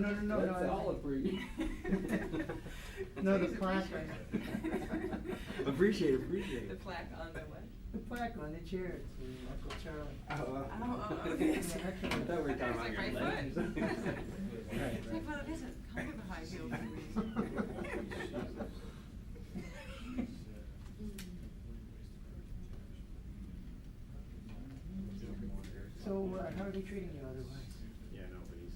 No. That's all free. No, the plaque. Appreciate it. The plaque on the what? The plaque on the chair. It's Uncle Charlie. Oh, okay. Yeah, I thought we were talking about Like your my legs. foot. It's like, well, it isn't. Come with the high heels, please. So, how are they treating you otherwise? Yeah, no, but he's.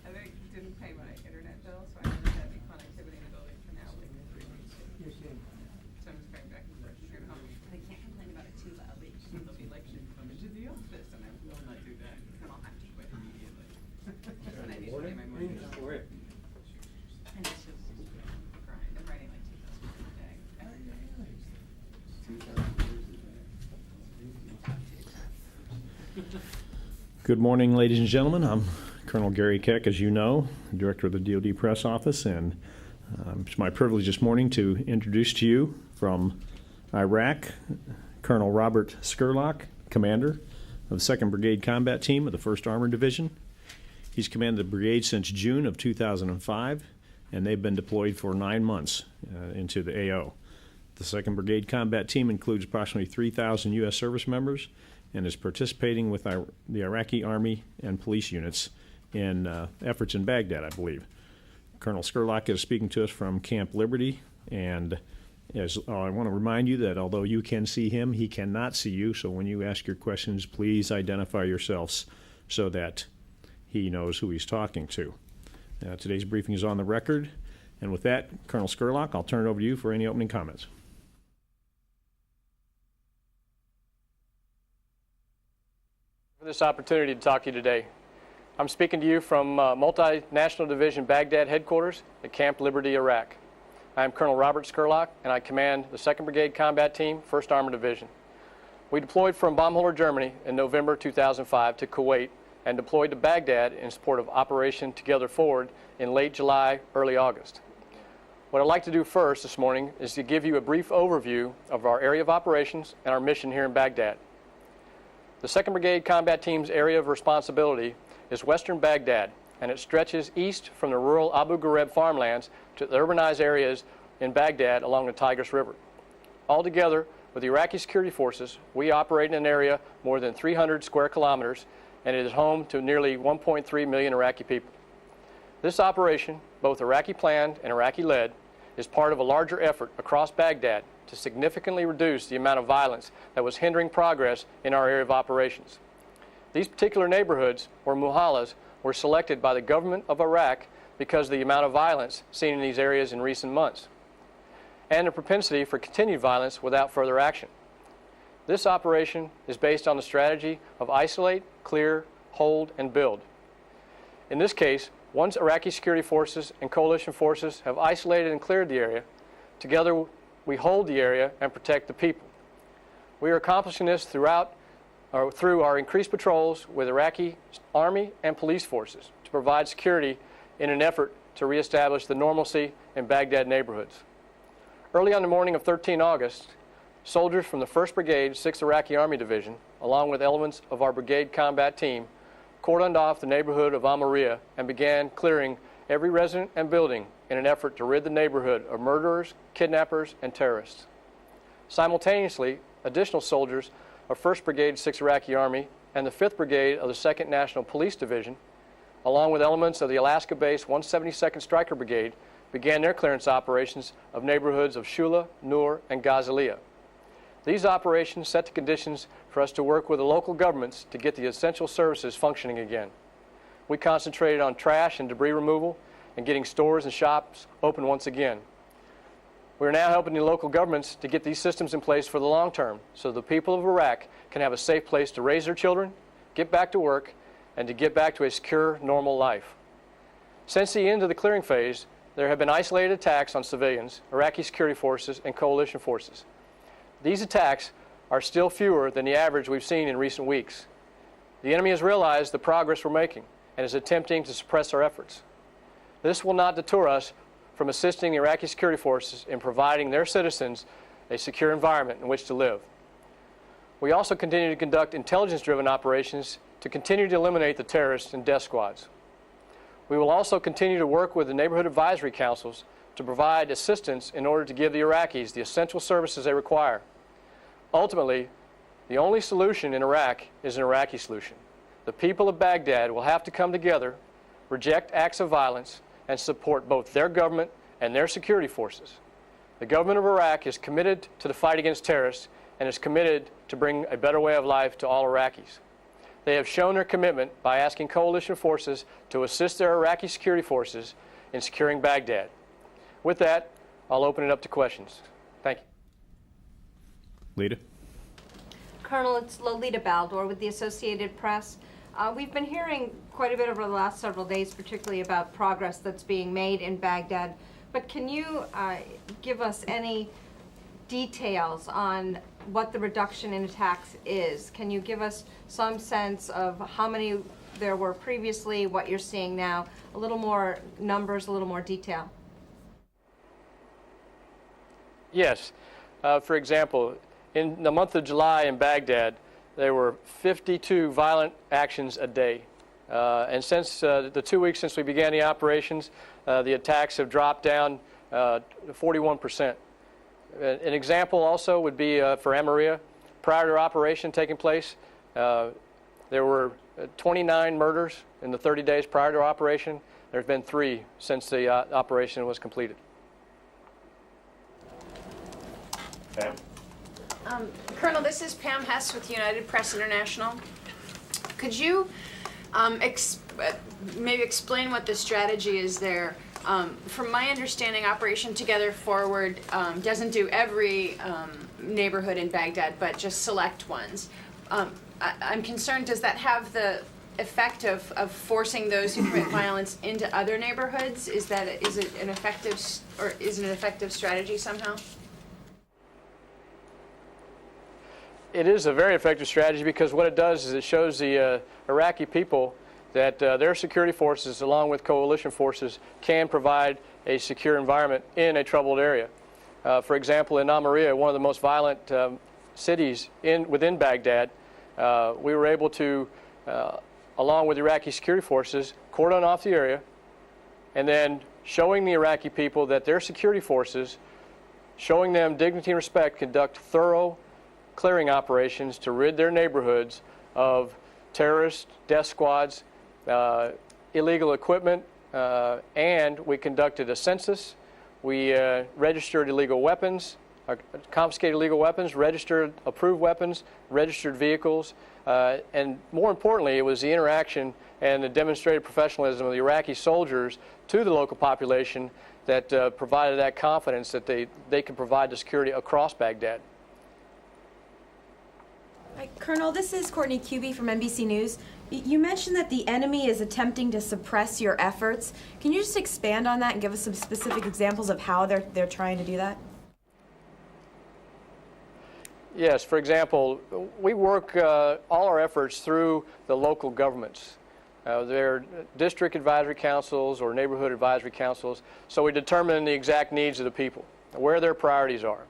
I didn't pay my internet bill, so I haven't had any connectivity in the building for now, like 3 weeks. You're kidding. So I'm just going back and forth. They can't complain about it too loudly. They'll be like, should come into the office, and I will not do that. Then I'll have to quit immediately. And I need to pay my mortgage. And it's just a grind. I'm writing like 2,000 words a day, every day. Good morning, ladies and gentlemen. I'm Colonel Gary Keck, as you know, Director of the DoD Press Office, and it's my privilege this morning to introduce to you from Iraq, Colonel Robert Scurlock, Commander of the 2nd Brigade Combat Team of the 1st Armored Division. He's commanded the brigade since June of 2005, and they've been deployed for 9 months into the AO. The 2nd Brigade Combat Team includes approximately 3,000 U.S. service members and is participating with the Iraqi Army and police units in efforts in Baghdad, I believe. Colonel Scurlock is speaking to us from Camp Liberty, and I want to remind you that although you can see him, he cannot see you, so when you ask your questions, please identify yourselves so that he knows who he's talking to. Today's briefing is on the record, and with that, Colonel Scurlock, I'll turn it over to you for any opening comments. For this opportunity to talk to you today. I'm speaking to you from Multinational Division Baghdad Headquarters at Camp Liberty, Iraq. I am Colonel Robert Scurlock, and I command the 2nd Brigade Combat Team, 1st Armored Division. We deployed from Baumholder, Germany in November 2005 to Kuwait and deployed to Baghdad in support of Operation Together Forward in late July, early August. What I'd like to do first this morning is to give you a brief overview of our area of operations and our mission here in Baghdad. The 2nd Brigade Combat Team's area of responsibility is western Baghdad, and it stretches east from the rural Abu Ghraib farmlands to the urbanized areas in Baghdad along the Tigris River. Altogether, with the Iraqi security forces, we operate in an area more than 300 square kilometers, and it is home to nearly 1.3 million Iraqi people. This operation, both Iraqi planned and Iraqi led, is part of a larger effort across Baghdad to significantly reduce the amount of violence that was hindering progress in our area of operations. These particular neighborhoods, or muhallas, were selected by the government of Iraq because of the amount of violence seen in these areas in recent months, and a propensity for continued violence without further action. This operation is based on the strategy of isolate, clear, hold, and build. In this case, once Iraqi security forces and coalition forces have isolated and cleared the area, together we hold the area and protect the people. We are accomplishing this through our increased patrols with Iraqi Army and police forces to provide security in an effort to reestablish the normalcy in Baghdad neighborhoods. Early on the morning of 13 August, soldiers from the 1st Brigade, 6th Iraqi Army Division, along with elements of our Brigade Combat Team, cordoned off the neighborhood of Al-Maria and began clearing every resident and building in an effort to rid the neighborhood of murderers, kidnappers, and terrorists. Simultaneously, additional soldiers of 1st Brigade, 6th Iraqi Army, and the 5th Brigade of the 2nd National Police Division, along with elements of the Alaska-based 172nd Stryker Brigade, began their clearance operations of neighborhoods of Shula, Nur, and Ghazaliya. These operations set the conditions for us to work with the local governments to get the essential services functioning again. We concentrated on trash and debris removal and getting stores and shops open once again. We are now helping the local governments to get these systems in place for the long term so the people of Iraq can have a safe place to raise their children, get back to work, and to get back to a secure, normal life. Since the end of the clearing phase, there have been isolated attacks on civilians, Iraqi security forces, and coalition forces. These attacks are still fewer than the average we've seen in recent weeks. The enemy has realized the progress we're making and is attempting to suppress our efforts. This will not deter us from assisting the Iraqi security forces in providing their citizens a secure environment in which to live. We also continue to conduct intelligence-driven operations to continue to eliminate the terrorists and death squads. We will also continue to work with the neighborhood advisory councils to provide assistance in order to give the Iraqis the essential services they require. Ultimately, the only solution in Iraq is an Iraqi solution. The people of Baghdad will have to come together, reject acts of violence, and support both their government and their security forces. The government of Iraq is committed to the fight against terrorists and is committed to bring a better way of life to all Iraqis. They have shown their commitment by asking coalition forces to assist their Iraqi security forces in securing Baghdad. With that, I'll open it up to questions. Thank you. Lita? Colonel, it's Lolita Baldor with the Associated Press. We've been hearing quite a bit over the last several days, particularly about progress that's being made in Baghdad. But can you give us any details on what the reduction in attacks is? Can you give us some sense of how many there were previously, what you're seeing now? A little more numbers, a little more detail. Yes. For example, in the month of July in Baghdad, there were 52 violent actions a day. And since the 2 weeks since we began the operations, the attacks have dropped down 41%. An example also would be for Amaria. Prior to operation taking place, there were 29 murders in the 30 days prior to operation. There's been 3 since the operation was completed. Pam? Colonel, this is Pam Hess with United Press International. Could you maybe explain what the strategy is there? From my understanding, Operation Together Forward doesn't do every neighborhood in Baghdad, but just select ones. I'm concerned, does that have the effect of forcing those who commit violence into other neighborhoods? Is it an effective strategy somehow? It is a very effective strategy because what it does is it shows the Iraqi people that their security forces, along with coalition forces, can provide a secure environment in a troubled area. For example, in Amaria, one of the most violent cities within Baghdad, we were able to, along with Iraqi security forces, cordon off the area, and then showing the Iraqi people that their security forces, showing them dignity and respect, conduct thorough clearing operations to rid their neighborhoods of terrorists, death squads, illegal equipment, and we conducted a census. We registered illegal weapons, confiscated illegal weapons, registered approved weapons, registered vehicles, and more importantly, it was the interaction and the demonstrated professionalism of the Iraqi soldiers to the local population that provided that confidence that they could provide the security across Baghdad. Hi, Colonel, this is Courtney Cubey from NBC News. You mentioned that the enemy is attempting to suppress your efforts. Can you just expand on that and give us some specific examples of how they're trying to do that? Yes, for example, we work all our efforts through the local governments. They're district advisory councils or neighborhood advisory councils, so we determine the exact needs of the people, where their priorities are.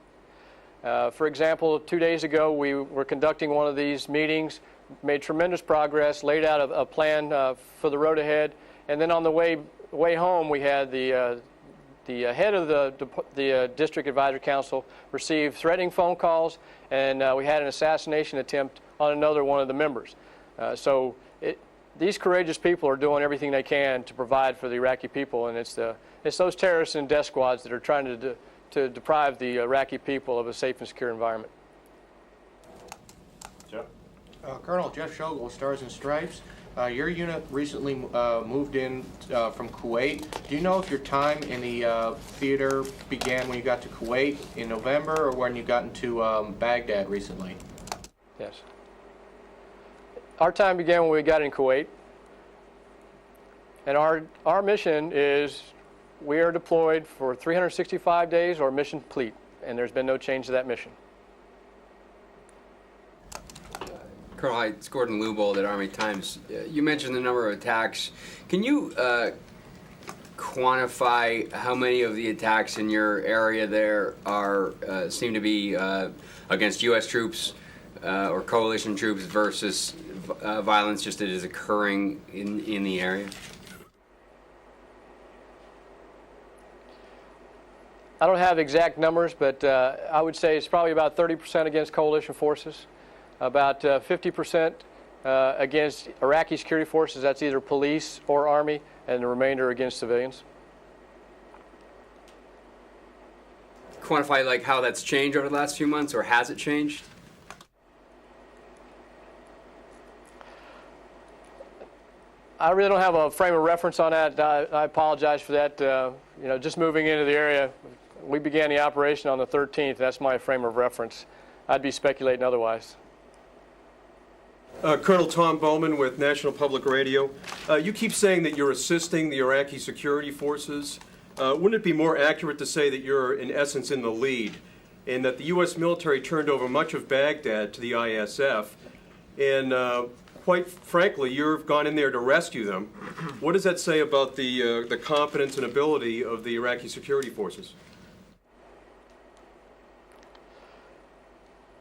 For example, 2 days ago, we were conducting one of these meetings, made tremendous progress, laid out a plan for the road ahead, and then on the way home, we had the head of the district advisory council received threatening phone calls, and we had an assassination attempt on another one of the members. These courageous people are doing everything they can to provide for the Iraqi people, and it's those terrorists and death squads that are trying to deprive the Iraqi people of a safe and secure environment. Jeff? Colonel Jeff Shogel, Stars and Stripes. Your unit recently moved in from Kuwait. Do you know if your time in the theater began when you got to Kuwait in November or when you got into Baghdad recently? Yes. Our time began when we got in Kuwait. And our mission is we are deployed for 365 days or mission complete, and there's been no change to that mission. Colonel, hi, it's Gordon Lubold at Army Times. You mentioned the number of attacks. Can you quantify how many of the attacks in your area there seem to be against U.S. troops or coalition troops versus violence just that is occurring in the area? I don't have exact numbers, but I would say it's probably about 30% against coalition forces, about 50% against Iraqi security forces, that's either police or army, and the remainder against civilians. Quantify like how that's changed over the last few months, or has it changed? I really don't have a frame of reference on that. I apologize for that. You know, just moving into the area, we began the operation on the 13th. That's my frame of reference. I'd be speculating otherwise. Colonel Tom Bowman with National Public Radio. You keep saying that you're assisting the Iraqi security forces. Wouldn't it be more accurate to say that you're, in essence, in the lead, and that the U.S. military turned over much of Baghdad to the ISF, and quite frankly, you've gone in there to rescue them? What does that say about the competence and ability of the Iraqi security forces?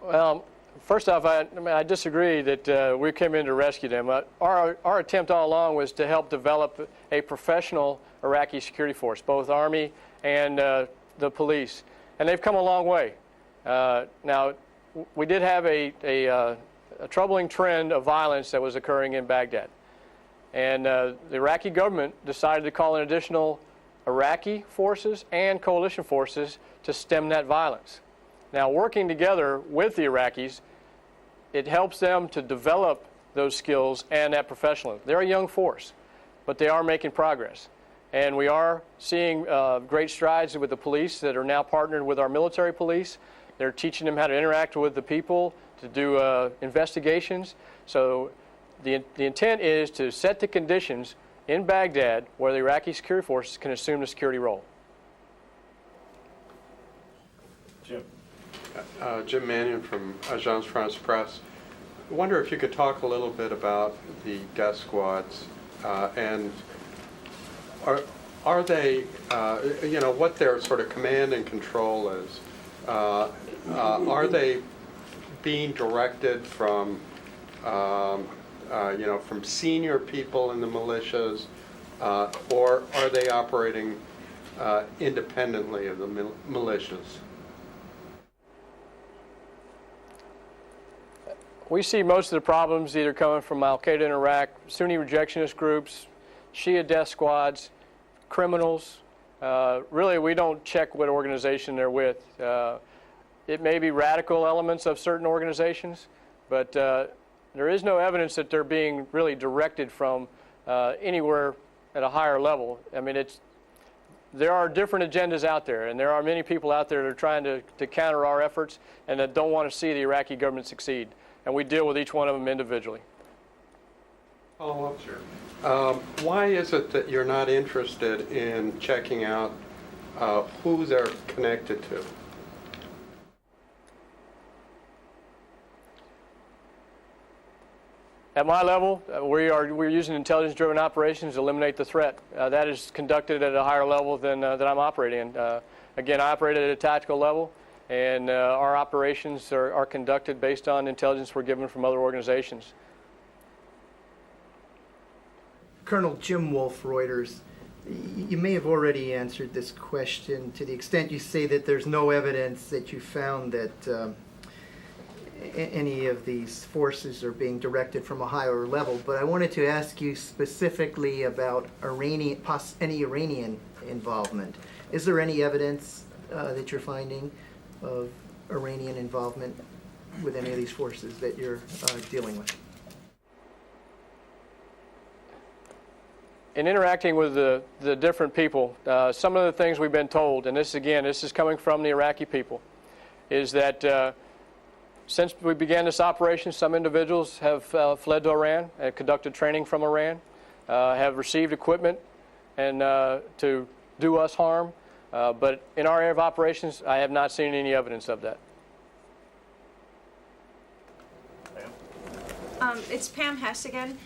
Well, first off, I disagree that we came in to rescue them. Our attempt all along was to help develop a professional Iraqi security force, both Army and the police, and they've come a long way. Now, we did have a troubling trend of violence that was occurring in Baghdad, and the Iraqi government decided to call in additional Iraqi forces and coalition forces to stem that violence. Now, working together with the Iraqis, it helps them to develop those skills and that professionalism. They're a young force, but they are making progress. And we are seeing great strides with the police that are now partnered with our military police. They're teaching them how to interact with the people, to do investigations. So the intent is to set the conditions in Baghdad where the Iraqi security forces can assume the security role. Jim. Jim Mannion from Agence France-Presse. I wonder if you could talk a little bit about the death squads and are they, you know, what their sort of command and control is. Are they being directed from, you know, from senior people in the militias, or are they operating independently of the militias? We see most of the problems either coming from Al-Qaeda in Iraq, Sunni rejectionist groups, Shia death squads, criminals. Really, we don't check what organization they're with. It may be radical elements of certain organizations, but there is no evidence that they're being really directed from anywhere at a higher level. I mean, there are different agendas out there, and there are many people out there that are trying to counter our efforts and that don't want to see the Iraqi government succeed. And we deal with each one of them individually. Oh, sure. Why is it that you're not interested in checking out who they're connected to? At my level, we're using intelligence-driven operations to eliminate the threat. That is conducted at a higher level than I'm operating in. Again, I operate at a tactical level, and our operations are conducted based on intelligence we're given from other organizations. Colonel Jim Wolf, Reuters. You may have already answered this question to the extent you say that there's no evidence that you found that any of these forces are being directed from a higher level, but I wanted to ask you specifically about any Iranian involvement. Is there any evidence that you're finding of Iranian involvement with any of these forces that you're dealing with? In interacting with the different people, some of the things we've been told, and this is coming from the Iraqi people, is that since we began this operation, some individuals have fled to Iran and conducted training from Iran, have received equipment and to do us harm. But in our area of operations, I have not seen any evidence of that. It's Pam Hess again.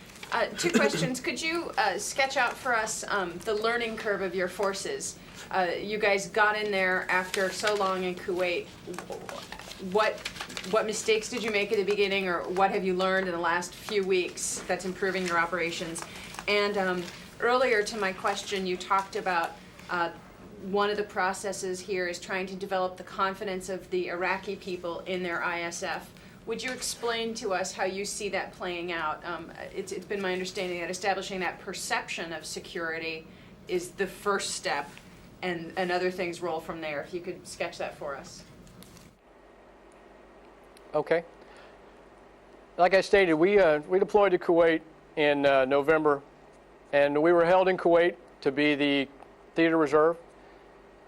Two questions. Could you sketch out for us the learning curve of your forces? You guys got in there after so long in Kuwait. What mistakes did you make at the beginning, or what have you learned in the last few weeks that's improving your operations? And earlier to my question, you talked about one of the processes here is trying to develop the confidence of the Iraqi people in their ISF. Would you explain to us how you see that playing out? It's been my understanding that establishing that perception of security is the first step, and other things roll from there. If you could sketch that for us. Okay. Like I stated, we deployed to Kuwait in November, and we were held in Kuwait to be the theater reserve.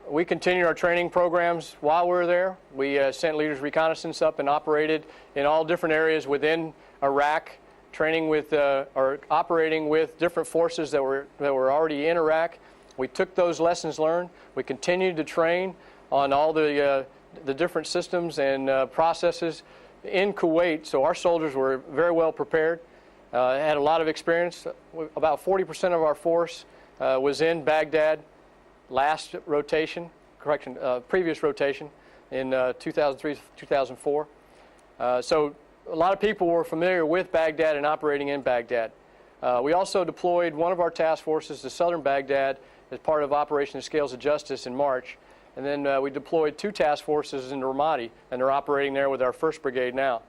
We continued our training programs while we were there. We sent leaders reconnaissance up and operated in all different areas within Iraq, training with or operating with different forces that were already in Iraq. We took those lessons learned. We continued to train on all the different systems and processes in Kuwait. So our soldiers were very well prepared, had a lot of experience. About 40% of our force was in Baghdad. Last rotation, previous rotation in 2003, 2004. So a lot of people were familiar with Baghdad and operating in Baghdad. We also deployed one of our task forces to southern Baghdad as part of Operation Scales of Justice in March. And then we deployed 2 task forces in Ramadi, and they're operating there with our 1st Brigade now.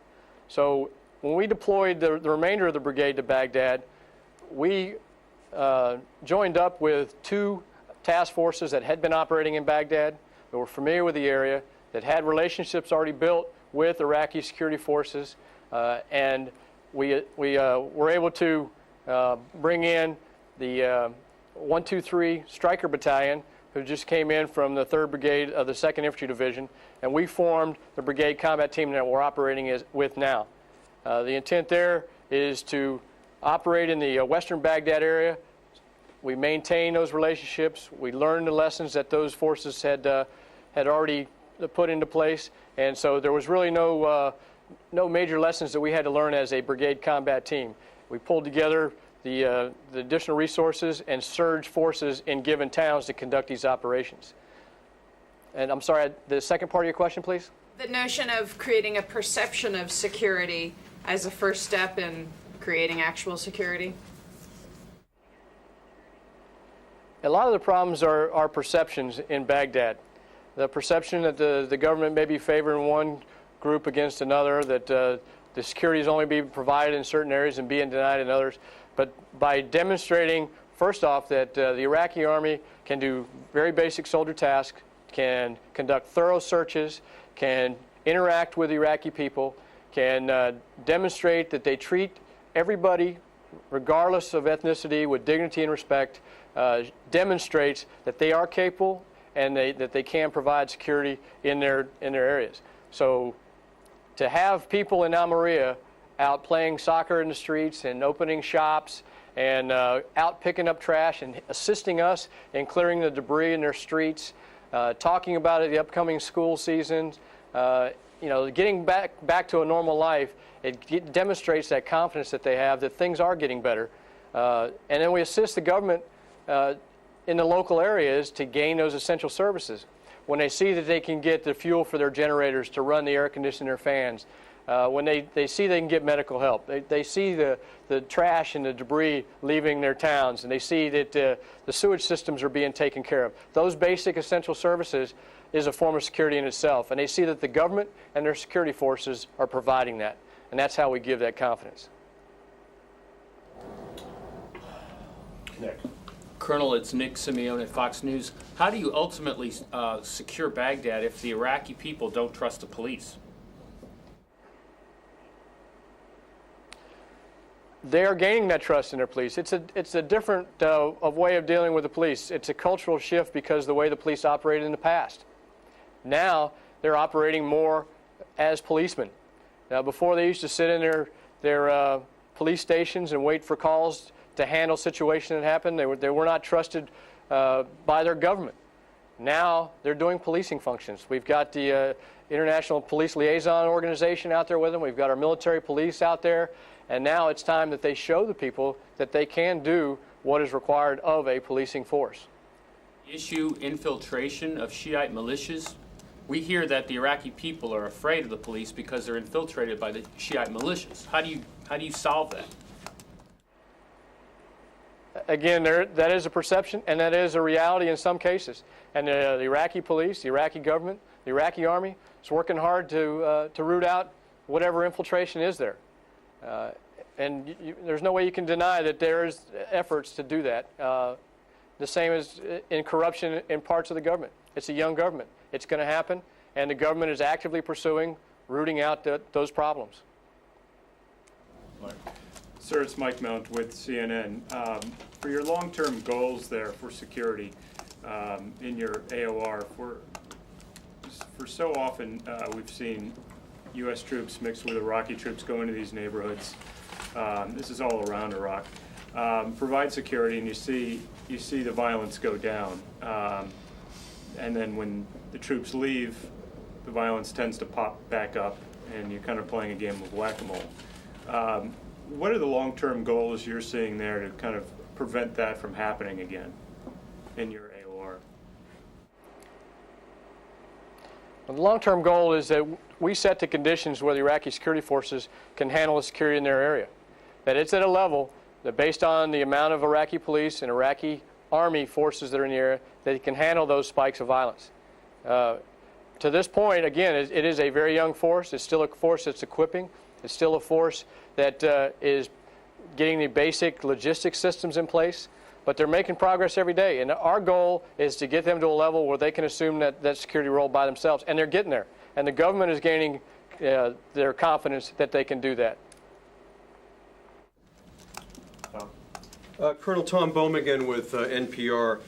So when we deployed the remainder of the brigade to Baghdad, we joined up with 2 task forces that had been operating in Baghdad, that were familiar with the area, that had relationships already built with Iraqi security forces, and we were able to bring in the 123 Stryker Battalion, who just came in from the 3rd Brigade of the 2nd Infantry Division, and we formed the Brigade Combat Team that we're operating with now. The intent there is to operate in the western Baghdad area. We maintain those relationships. We learn the lessons that those forces had already put into place, and so there was really no major lessons that we had to learn as a Brigade Combat Team. We pulled together the additional resources and surge forces in given towns to conduct these operations. And I'm sorry, the second part of your question, please? The notion of creating a perception of security as a first step in creating actual security. A lot of the problems are perceptions in Baghdad. The perception that the government may be favoring one group against another, that the security is only being provided in certain areas and being denied in others. But by demonstrating, first off, that the Iraqi Army can do very basic soldier tasks, can conduct thorough searches, can interact with the Iraqi people, can demonstrate that they treat everybody, regardless of ethnicity, with dignity and respect, demonstrates that they are capable and that they can provide security in their areas. So to have people in Almeria out playing soccer in the streets and opening shops and out picking up trash and assisting us in clearing the debris in their streets, talking about it, the upcoming school seasons, getting back to a normal life, it demonstrates that confidence that they have that things are getting better. And then we assist the government in the local areas to gain those essential services. When they see that they can get the fuel for their generators to run the air conditioner, their fans, when they see they can get medical help, they see the trash and the debris leaving their towns, and they see that the sewage systems are being taken care of. Those basic essential services is a form of security in itself, and they see that the government and their security forces are providing that, and that's how we give that confidence. Nick. Colonel, it's Nick Simeone at Fox News. How do you ultimately secure Baghdad if the Iraqi people don't trust the police? They are gaining that trust in their police. It's a different way of dealing with the police. It's a cultural shift because of the way the police operated in the past. Now they're operating more as policemen. Now before they used to sit in their police stations and wait for calls to handle situations that happened. They were not trusted by their government. Now they're doing policing functions. We've got the International Police Liaison Organization out there with them. We've got our military police out there. And now it's time that they show the people that they can do what is required of a policing force. Issue infiltration of Shiite militias. We hear that the Iraqi people are afraid of the police because they're infiltrated by the Shiite militias. How do you solve that? Again, that is a perception, and that is a reality in some cases. And the Iraqi police, the Iraqi government, the Iraqi army is working hard to root out whatever infiltration is there. And there's no way you can deny that there is efforts to do that. The same as in corruption in parts of the government. It's a young government. It's going to happen, and the government is actively pursuing rooting out those problems. Sir, it's Mike Mount with CNN. For your long-term goals there for security in your AOR, for so often we've seen U.S. troops mixed with Iraqi troops go into these neighborhoods. This is all around Iraq. Provide security, and you see the violence go down. And then when the troops leave, the violence tends to pop back up, and you're kind of playing a game of whack-a-mole. What are the long-term goals you're seeing there to kind of prevent that from happening again in your AOR? Well, the long-term goal is that we set the conditions where the Iraqi security forces can handle the security in their area. That it's at a level that based on the amount of Iraqi police and Iraqi army forces that are in the area, that it can handle those spikes of violence. To this point, again, it is a very young force. It's still a force that's equipping. It's still a force that is getting the basic logistics systems in place, but they're making progress every day. And our goal is to get them to a level where they can assume that security role by themselves, and they're getting there. And the government is gaining their confidence that they can do that. Colonel Tom Bowman with NPR.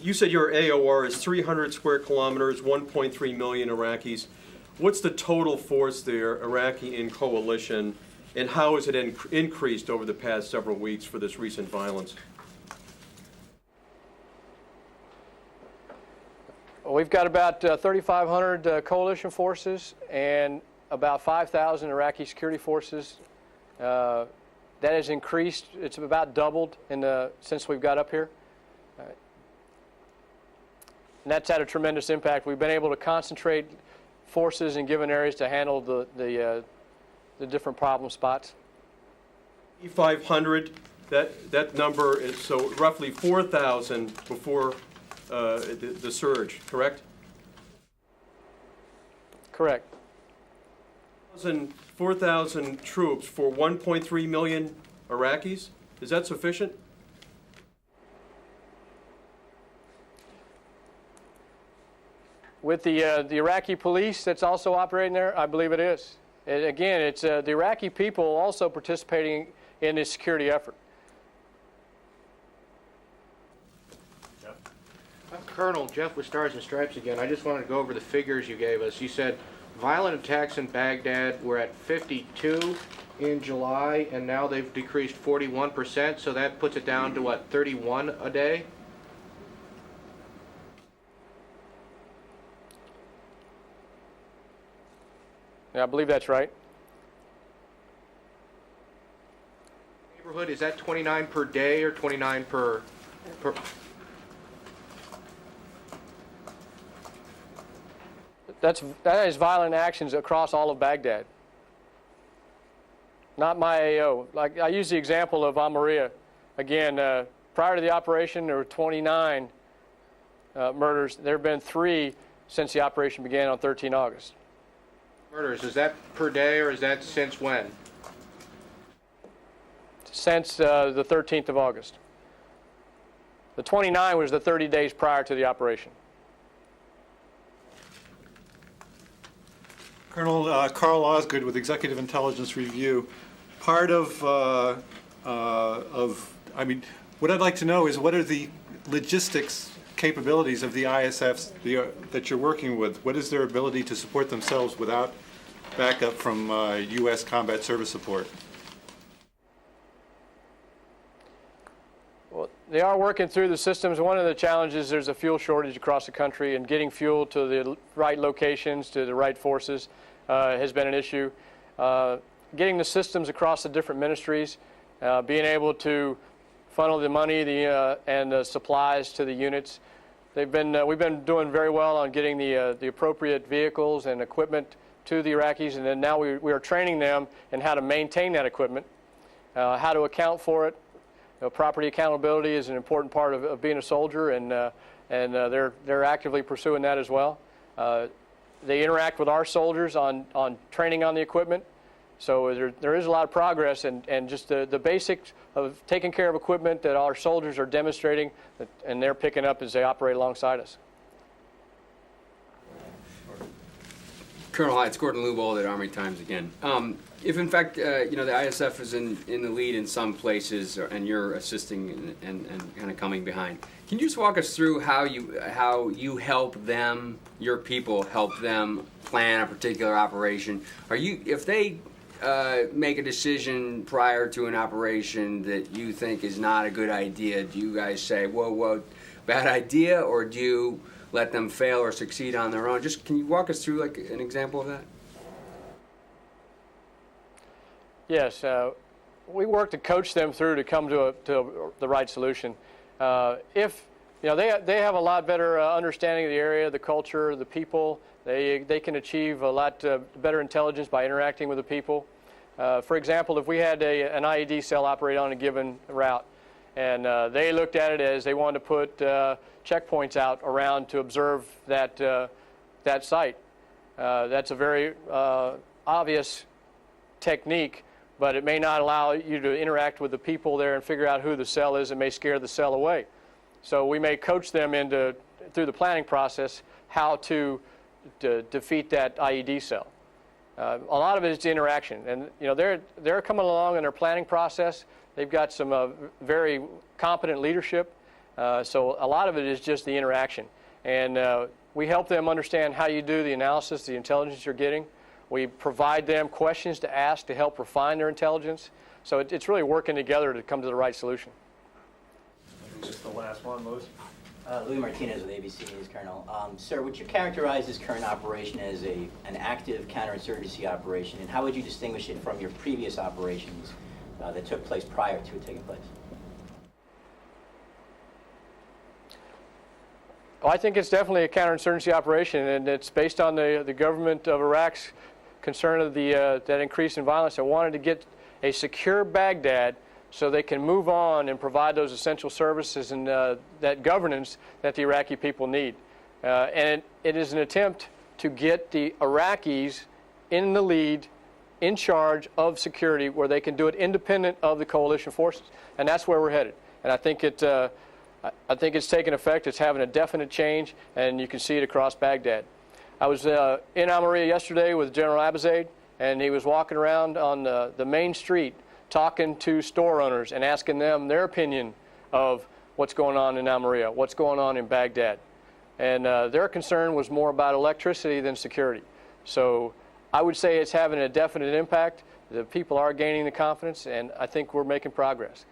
You said your AOR is 300 square kilometers, 1.3 million Iraqis. What's the total force there, Iraqi in coalition, and how has it increased over the past several weeks for this recent violence? We've got about 3,500 coalition forces and about 5,000 Iraqi security forces. That has increased. It's about doubled since we've got up here. And that's had a tremendous impact. We've been able to concentrate forces in given areas to handle the different problem spots. 500, that number is so roughly 4,000 before the surge, correct? Correct. 4,000 troops for 1.3 million Iraqis? Is that sufficient? With the Iraqi police that's also operating there, I believe it is. And again, it's the Iraqi people also participating in this security effort. Colonel Jeff with Stars and Stripes again. I just wanted to go over the figures you gave us. You said violent attacks in Baghdad were at 52 in July, and now they've decreased 41%, so that puts it down to, what, 31 a day? Yeah, I believe that's right. Neighborhood, is that 29 per day or 29 per That is violent actions across all of Baghdad. Not my AO. Like I use the example of Amaria. Again, prior to the operation, there were 29 murders. There have been 3 since the operation began on 13 August. murders? Is that per day or is that since when? Since the 13th of August. The 29 was the 30 days prior to the operation. Colonel Carl Osgood with Executive Intelligence Review. Part of, I mean, what I'd like to know is what are the logistics capabilities of the ISFs that you're working with? What is their ability to support themselves without backup from U.S. combat service support? Well, they are working through the systems. One of the challenges, there's a fuel shortage across the country, and getting fuel to the right locations, to the right forces, has been an issue. Getting the systems across the different ministries, being able to funnel the money and the supplies to the units. We've been doing very well on getting the appropriate vehicles and equipment to the Iraqis, and then now we are training them in how to maintain that equipment, how to account for it. Property accountability is an important part of being a soldier, and they're actively pursuing that as well. They interact with our soldiers on training on the equipment. So there is a lot of progress, and just the basics of taking care of equipment that our soldiers are demonstrating, and they're picking up as they operate alongside us. Colonel, hi, it's Gordon Lubold at Army Times again. If in fact, the ISF is in the lead in some places, and you're assisting and kind of coming behind, can you just walk us through how you help them, your people help them plan a particular operation? If they make a decision prior to an operation that you think is not a good idea, do you guys say, whoa, bad idea, or do you let them fail or succeed on their own? Just can you walk us through like an example of that? Yes, we work to coach them through to come to the right solution. If they have a lot better understanding of the area, the culture, the people, they can achieve a lot better intelligence by interacting with the people. For example, if we had an IED cell operate on a given route, and they looked at it as they wanted to put checkpoints out around to observe that site. That's a very obvious technique, but it may not allow you to interact with the people there and figure out who the cell is. It may scare the cell away. So we may coach them through the planning process how to defeat that IED cell. A lot of it is interaction, and they're coming along in their planning process. They've got some very competent leadership, so a lot of it is just the interaction. And we help them understand how you do the analysis, the intelligence you're getting. We provide them questions to ask to help refine their intelligence. So it's really working together to come to the right solution. Just the last one, Louis. Louis Martinez with ABC News, Colonel. Sir, would you characterize this current operation as an active counterinsurgency operation, and how would you distinguish it from your previous operations that took place prior to it taking place? Well, I think it's definitely a counterinsurgency operation, and it's based on the government of Iraq's concern of that increase in violence. They wanted to get a secure Baghdad so they can move on and provide those essential services and that governance that the Iraqi people need. And it is an attempt to get the Iraqis in the lead, in charge of security, where they can do it independent of the coalition forces. And that's where we're headed. And I think it's taken effect. It's having a definite change, and you can see it across Baghdad. I was in Almeria yesterday with General Abizaid, and he was walking around on the main street talking to store owners and asking them their opinion of what's going on in Almeria, what's going on in Baghdad. And their concern was more about electricity than security. So I would say it's having a definite impact. The people are gaining the confidence, and I think we're making progress.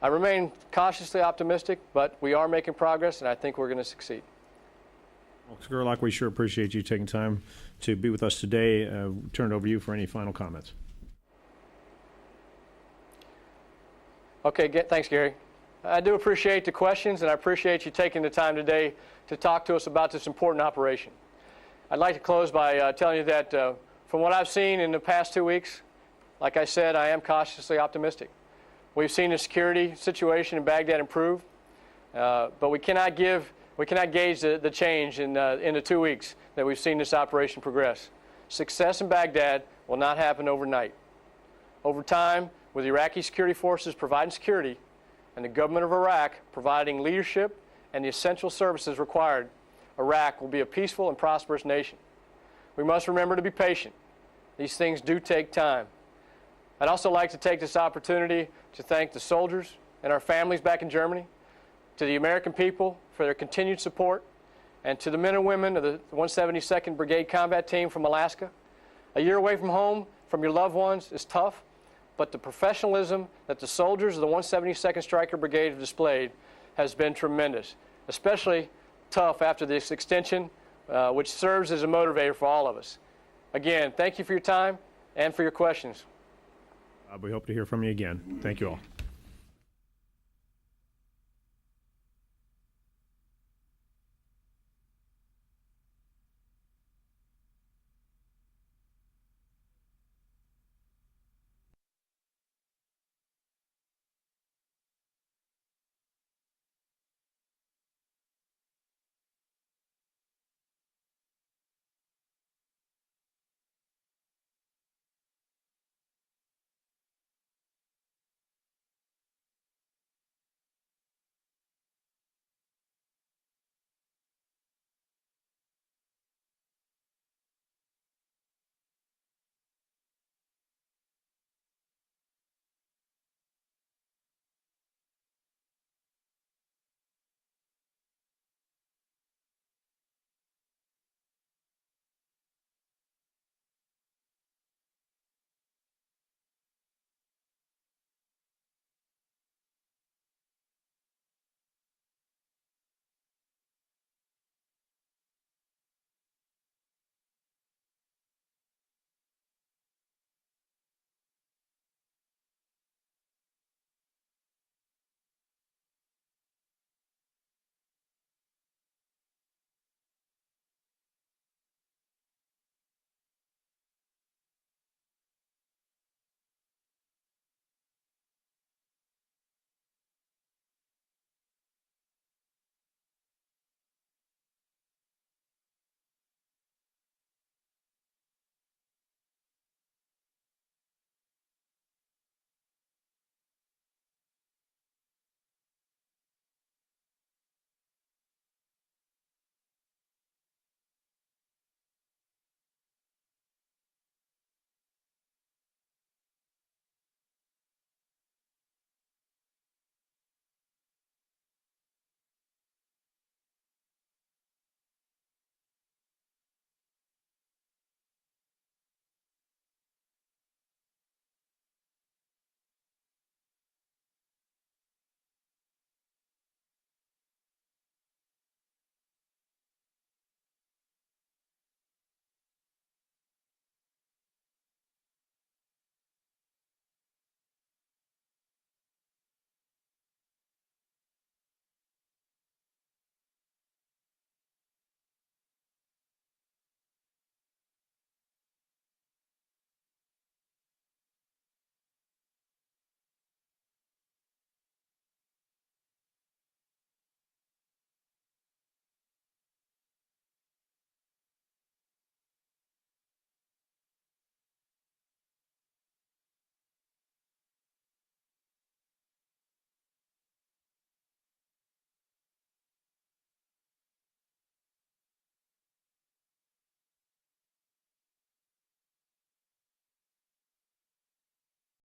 I remain cautiously optimistic, but we are making progress, and I think we're going to succeed. Well, Scurlock, we sure appreciate you taking time to be with us today. Turn it over to you for any final comments. Okay, thanks, Gary. I do appreciate the questions, and I appreciate you taking the time today to talk to us about this important operation. I'd like to close by telling you that from what I've seen in the past 2 weeks, like I said, I am cautiously optimistic. We've seen the security situation in Baghdad improve, but we cannot gauge the change in the 2 weeks that we've seen this operation progress. Success in Baghdad will not happen overnight. Over time, with the Iraqi security forces providing security and the government of Iraq providing leadership and the essential services required, Iraq will be a peaceful and prosperous nation. We must remember to be patient. These things do take time. I'd also like to take this opportunity to thank the soldiers and our families back in Germany, to the American people for their continued support, and to the men and women of the 172nd Brigade Combat Team from Alaska. A year away from home, from your loved ones, is tough, but the professionalism that the soldiers of the 172nd Stryker Brigade have displayed has been tremendous, especially tough after this extension, which serves as a motivator for all of us. Again, thank you for your time and for your questions. We hope to hear from you again. Thank you all.